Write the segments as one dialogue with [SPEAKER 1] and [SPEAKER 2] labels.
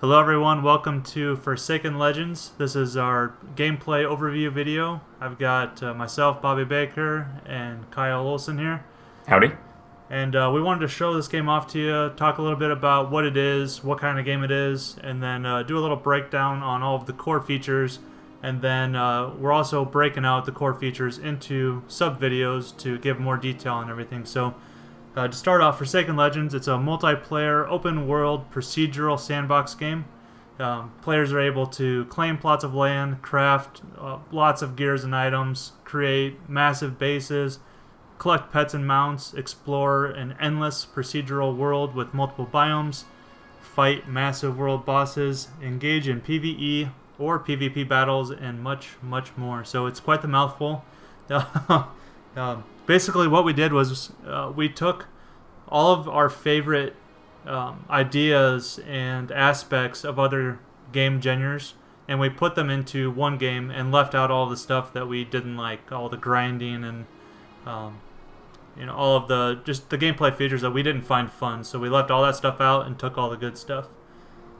[SPEAKER 1] Hello everyone, welcome to Forsaken Legends. This is our gameplay overview video. I've got myself, Bobby Baker, and Kyle Olson here.
[SPEAKER 2] Howdy.
[SPEAKER 1] And we wanted to show this game off to you, talk a little bit about what it is, what kind of game it is, and then do a little breakdown on all of the core features. And then we're also breaking out the core features into sub-videos to give more detail on everything. So to start off, Forsaken Legends, it's a multiplayer, open-world, procedural sandbox game. Players are able to claim plots of land, craft lots of gears and items, create massive bases, collect pets and mounts, explore an endless procedural world with multiple biomes, fight massive world bosses, engage in PvE or PvP battles, and much, much more. So it's quite the mouthful. Basically, what we did was we took all of our favorite ideas and aspects of other game genres, and we put them into one game and left out all the stuff that we didn't like, all the grinding and all of the just the gameplay features that we didn't find fun. So we left all that stuff out and took all the good stuff.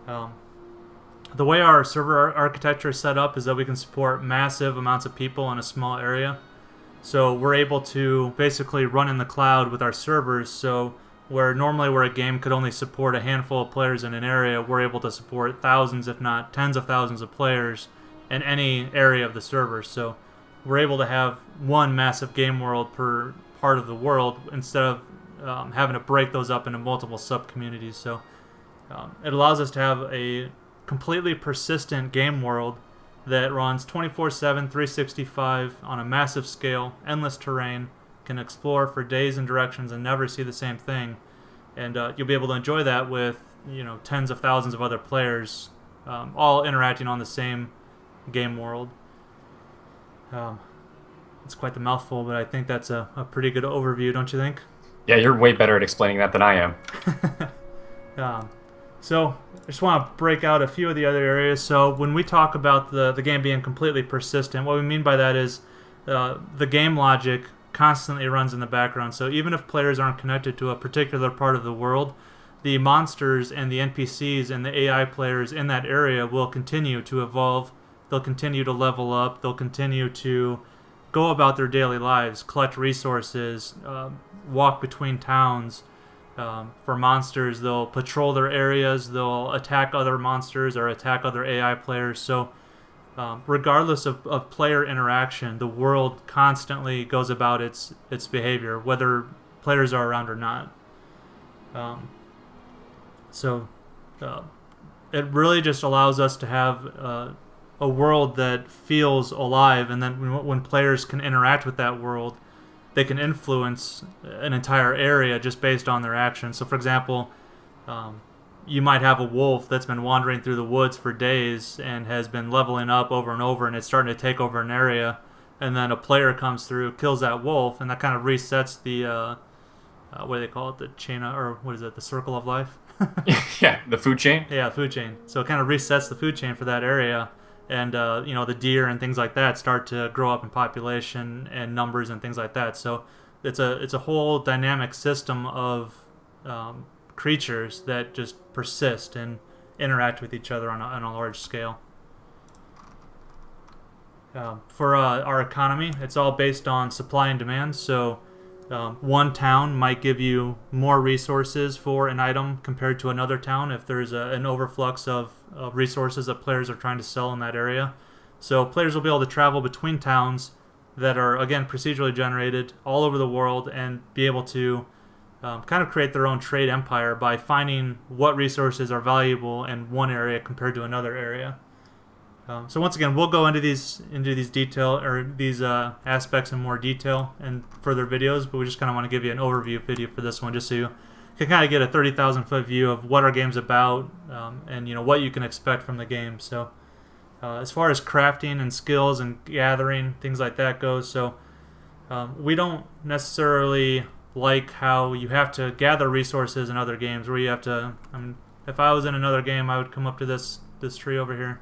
[SPEAKER 1] The way our server architecture is set up is that we can support massive amounts of people in a small area. So we're able to basically run in the cloud with our servers. So where a game could only support a handful of players in an area, we're able to support thousands, if not tens of thousands of players in any area of the server. So we're able to have one massive game world per part of the world instead of having to break those up into multiple sub-communities. So it allows us to have a completely persistent game world that runs 24/7, 365 on a massive scale, endless terrain, can explore for days and directions and never see the same thing. And you'll be able to enjoy that with tens of thousands of other players, all interacting on the same game world. It's quite the mouthful, but I think that's a pretty good overview, don't you think?
[SPEAKER 2] Yeah, you're way better at explaining that than I am.
[SPEAKER 1] So I just want to break out a few of the other areas. So when we talk about the game being completely persistent, what we mean by that is the game logic constantly runs in the background. So even if players aren't connected to a particular part of the world, the monsters and the NPCs and the AI players in that area will continue to evolve. They'll continue to level up. They'll continue to go about their daily lives, collect resources, walk between towns. For monsters, they'll patrol their areas, they'll attack other monsters or attack other AI players. So regardless of player interaction, the world constantly goes about its behavior, whether players are around or not. So it really just allows us to have a world that feels alive, and then when players can interact with that world, they can influence an entire area just based on their actions. So for example, you might have a wolf that's been wandering through the woods for days and has been leveling up over and over, and it's starting to take over an area, and then a player comes through, kills that wolf, and that kind of resets the what do they call it, the chain, or what is it, the circle of life?
[SPEAKER 2] Yeah, the food chain.
[SPEAKER 1] Yeah, food chain. So it kind of resets the food chain for that area, and the deer and things like that start to grow up in population and numbers and things like that. So it's a whole dynamic system of creatures that just persist and interact with each other on a large scale. For our economy, it's all based on supply and demand. So one town might give you more resources for an item compared to another town if there's an overflux of resources that players are trying to sell in that area. So players will be able to travel between towns that are, again, procedurally generated all over the world and be able to kind of create their own trade empire by finding what resources are valuable in one area compared to another area. So once again, we'll go into these aspects in more detail in further videos, but we just kind of want to give you an overview video for this one, just so you can kind of get a 30,000 foot view of what our game's about, and what you can expect from the game. So as far as crafting and skills and gathering, things like that goes, so we don't necessarily like how you have to gather resources in other games where you have to. If I was in another game, I would come up to this tree over here.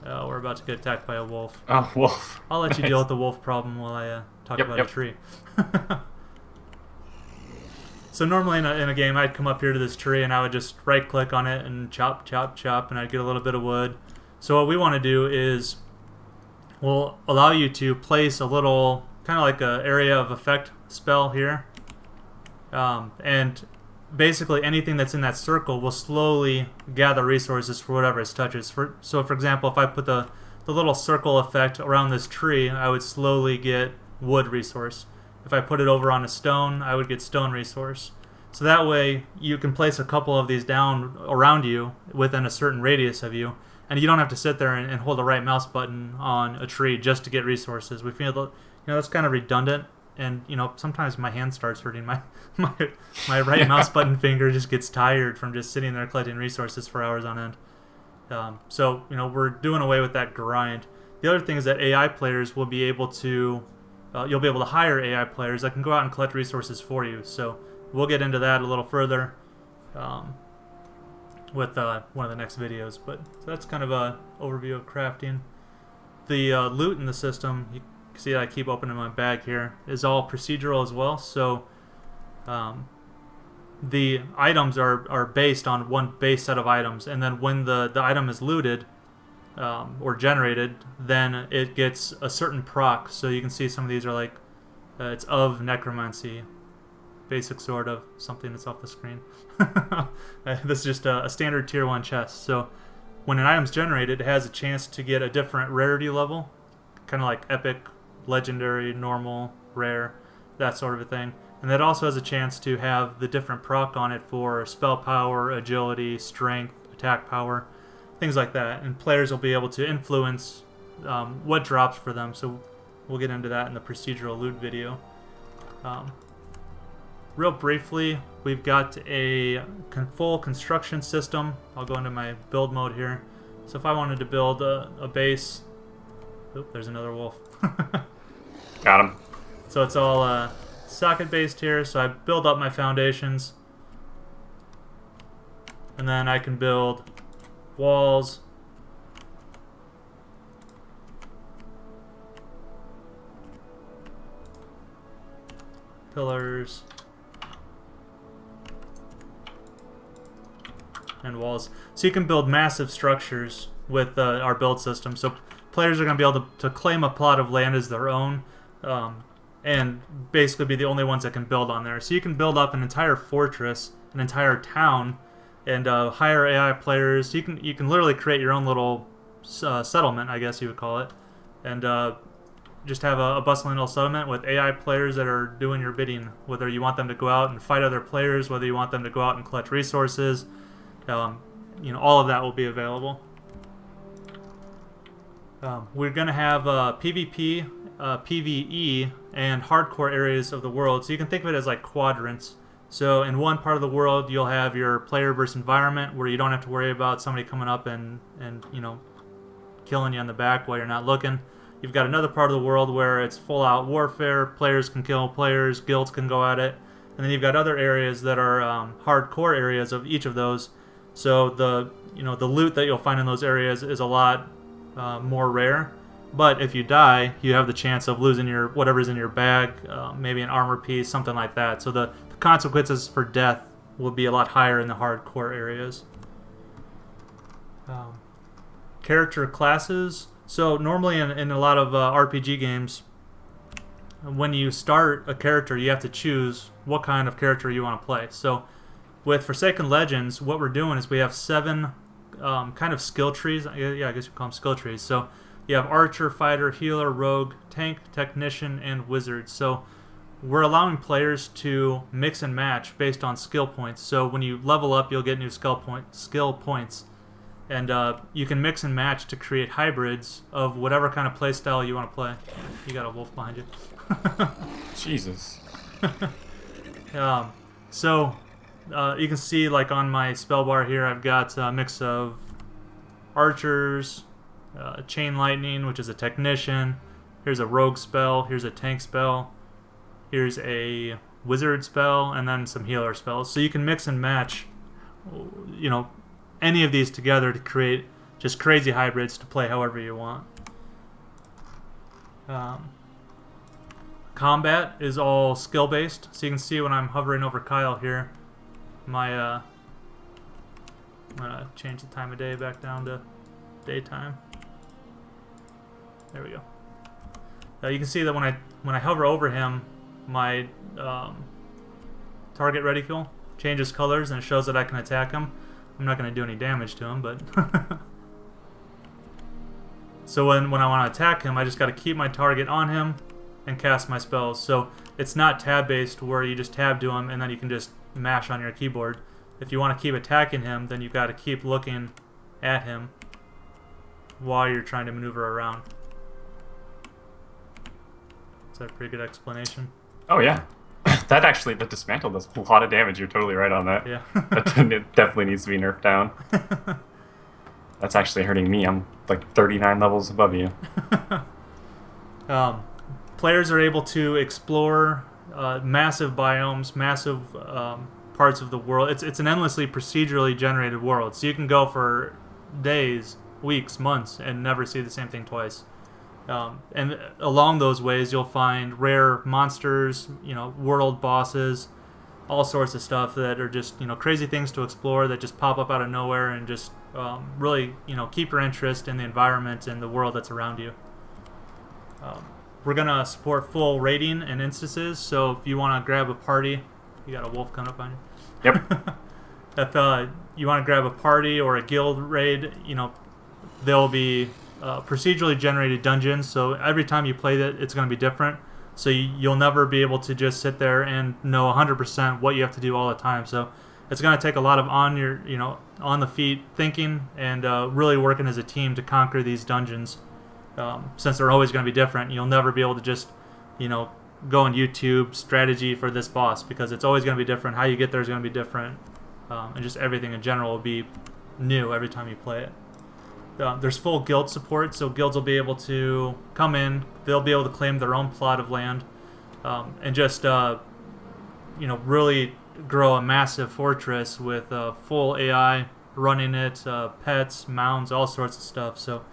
[SPEAKER 1] We're about to get attacked by a wolf.
[SPEAKER 2] Oh, wolf.
[SPEAKER 1] I'll let you deal with the wolf problem while I talk about a tree. So normally in a game, I'd come up here to this tree and I would just right click on it and chop, chop, chop, and I'd get a little bit of wood. So what we want to do is we'll allow you to place a little, kind of like a area of effect spell here. And basically anything that's in that circle will slowly gather resources for whatever it touches. So for example, if I put the little circle effect around this tree, I would slowly get wood resource. If I put it over on a stone, I would get stone resource. So that way you can place a couple of these down around you within a certain radius of you, and you don't have to sit there and hold the right mouse button on a tree just to get resources. We feel that, that's kind of redundant, and sometimes my hand starts hurting. My right mouse button finger just gets tired from just sitting there collecting resources for hours on end. So we're doing away with that grind. The other thing is that AI players will be able to you'll be able to hire AI players that can go out and collect resources for you. So we'll get into that a little further with one of the next videos. But so that's kind of a overview of crafting. The loot in the system, you can see I keep opening my bag here, is all procedural as well. So the items are based on one base set of items, and then when the item is looted or generated, then it gets a certain proc. So you can see some of these are like it's of necromancy, basic sword of something that's off the screen. This is just a standard tier 1 chest. So when an item's generated, it has a chance to get a different rarity level, kind of like epic, legendary, normal, rare, that sort of a thing. And that also has a chance to have the different proc on it for spell power, agility, strength, attack power, things like that. And players will be able to influence what drops for them. So we'll get into that in the procedural loot video. Real briefly, we've got a full construction system. I'll go into my build mode here. So if I wanted to build a base... Oop, there's another wolf.
[SPEAKER 2] Got him.
[SPEAKER 1] So it's all socket based here. So I build up my foundations. And then I can build walls. Pillars. And walls. So you can build massive structures with our build system. So players are going to be able to claim a plot of land as their own, and basically be the only ones that can build on there. So you can build up an entire fortress, an entire town, and hire AI players. You can literally create your own little settlement, I guess you would call it, and just have a bustling little settlement with AI players that are doing your bidding. Whether you want them to go out and fight other players, whether you want them to go out and collect resources. All of that will be available. We're going to have PvP, PvE, and hardcore areas of the world. So you can think of it as like quadrants. So in one part of the world, you'll have your player versus environment, where you don't have to worry about somebody coming up and killing you on the back while you're not looking. You've got another part of the world where it's full-out warfare. Players can kill players, guilds can go at it. And then you've got other areas that are hardcore areas of each of those. So the loot that you'll find in those areas is a lot more rare. But if you die, you have the chance of losing whatever's in your bag, maybe an armor piece, something like that. So the consequences for death will be a lot higher in the hardcore areas. Character classes. So normally in a lot of RPG games, when you start a character, you have to choose what kind of character you want to play. So with Forsaken Legends, what we're doing is we have 7 kind of skill trees. Yeah, I guess you call them skill trees. So you have Archer, Fighter, Healer, Rogue, Tank, Technician, and Wizard. So we're allowing players to mix and match based on skill points. So when you level up, you'll get new skill points. And you can mix and match to create hybrids of whatever kind of play style you want to play. You got a wolf behind you.
[SPEAKER 2] Jesus.
[SPEAKER 1] So you can see, like on my spell bar here, I've got a mix of archers, chain lightning, which is a technician. Here's a rogue spell. Here's a tank spell. Here's a wizard spell, and then some healer spells. So you can mix and match, any of these together to create just crazy hybrids to play however you want. combat is all skill based. So you can see when I'm hovering over Kyle here, my I'm gonna change the time of day back down to daytime. There we go. You can see that when I hover over him, my target reticule changes colors and it shows that I can attack him. I'm not going to do any damage to him, but so when I want to attack him, I just got to keep my target on him and cast my spells. So it's not tab based where you just tab to him and then you can just mash on your keyboard. If you want to keep attacking him, then you've got to keep looking at him while you're trying to maneuver around. Is that a pretty good explanation?
[SPEAKER 2] Oh yeah. That dismantle does a lot of damage. You're totally right on that.
[SPEAKER 1] Yeah.
[SPEAKER 2] It definitely needs to be nerfed down. That's actually hurting me. I'm like 39 levels above you.
[SPEAKER 1] Players are able to explore massive biomes, massive parts of the world. It's an endlessly procedurally generated world, so you can go for days, weeks, months, and never see the same thing twice. And along those ways, you'll find rare monsters, world bosses, all sorts of stuff that are just, crazy things to explore that just pop up out of nowhere and just really, keep your interest in the environment and the world that's around you. We're going to support full raiding and instances, so if you want to grab a party, you got a wolf coming up on you.
[SPEAKER 2] Yep.
[SPEAKER 1] If you want to grab a party or a guild raid, there'll be procedurally generated dungeons, so every time you play it, it's going to be different. So you'll never be able to just sit there and know 100% what you have to do all the time. So it's going to take a lot of on the feet thinking and really working as a team to conquer these dungeons. Since they're always going to be different, you'll never be able to just go on YouTube strategy for this boss, because it's always going to be different. How you get there is going to be different, and just everything in general will be new every time you play it. There's full guild support, so guilds will be able to come in, they'll be able to claim their own plot of land, and just really grow a massive fortress with full AI running it, pets, mounds, all sorts of stuff. So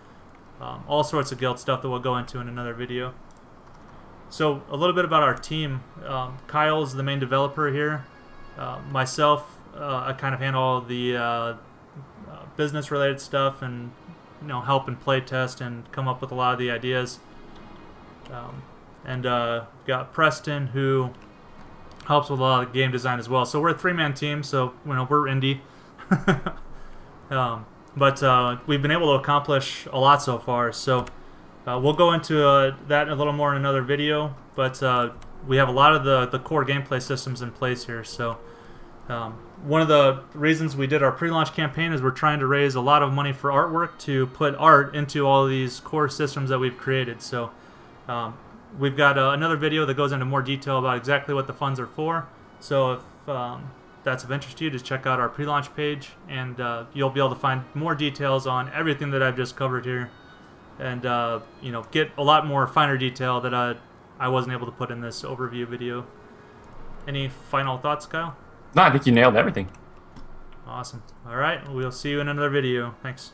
[SPEAKER 1] all sorts of guild stuff that we'll go into in another video. So a little bit about our team. Kyle is the main developer here. Myself, I kind of handle all the business related stuff and help and play test and come up with a lot of the ideas. And got Preston, who helps with a lot of game design as well. So we're a 3-man team, so we're indie. But we've been able to accomplish a lot so far. So we'll go into that a little more in another video. But we have a lot of the core gameplay systems in place here. So one of the reasons we did our pre-launch campaign is we're trying to raise a lot of money for artwork to put art into all of these core systems that we've created. So we've got another video that goes into more detail about exactly what the funds are for. So if that's of interest to you, just check out our pre-launch page, and you'll be able to find more details on everything that I've just covered here, and get a lot more finer detail that I wasn't able to put in this overview video. Any final thoughts, Kyle?
[SPEAKER 2] No, I think you nailed everything.
[SPEAKER 1] Awesome. All right, we'll see you in another video. Thanks.